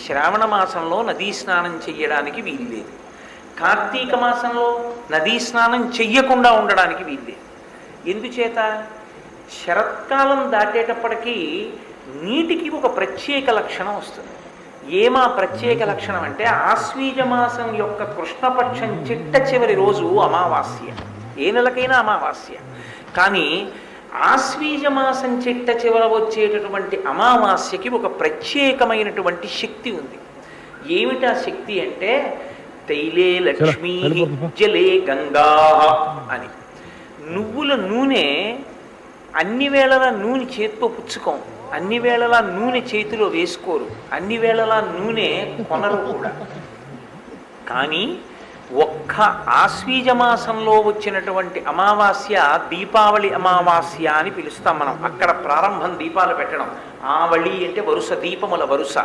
శ్రావణ మాసంలో నదీ స్నానం చెయ్యడానికి వీల్లేదు. కార్తీక మాసంలో నదీ స్నానం చెయ్యకుండా ఉండడానికి వీల్లేదు. ఎందుచేత? శరత్కాలం దాటేటప్పటికీ నీటికి ఒక ప్రత్యేక లక్షణం వస్తుంది. ఏమా ప్రత్యేక లక్షణం అంటే ఆశ్వీజ మాసం యొక్క కృష్ణపక్షం చిట్ట చివరి రోజు అమావాస్య. ఏ నెలకైనా అమావాస్య. కానీ ఆశ్వీజ మాసం చిట్ట చివర వచ్చేటటువంటి అమావాస్యకి ఒక ప్రత్యేకమైనటువంటి శక్తి ఉంది. ఏమిటా శక్తి అంటే తైలే లక్ష్మీ జలే గంగా అని. నువ్వుల నూనె అన్ని వేళలా నూనె చేతితో పుచ్చుకోం, అన్ని వేళలా నూనె చేతిలో వేసుకోరు, అన్ని వేళలా నూనె కొనరు కూడా. కానీ ఒక్క ఆశ్వీజ మాసంలో వచ్చినటువంటి అమావాస్య దీపావళి అమావాస్య అని పిలుస్తాం మనం. అక్కడ ప్రారంభం దీపాలు పెట్టడం. ఆవళి అంటే వరుస, దీపముల వరుస.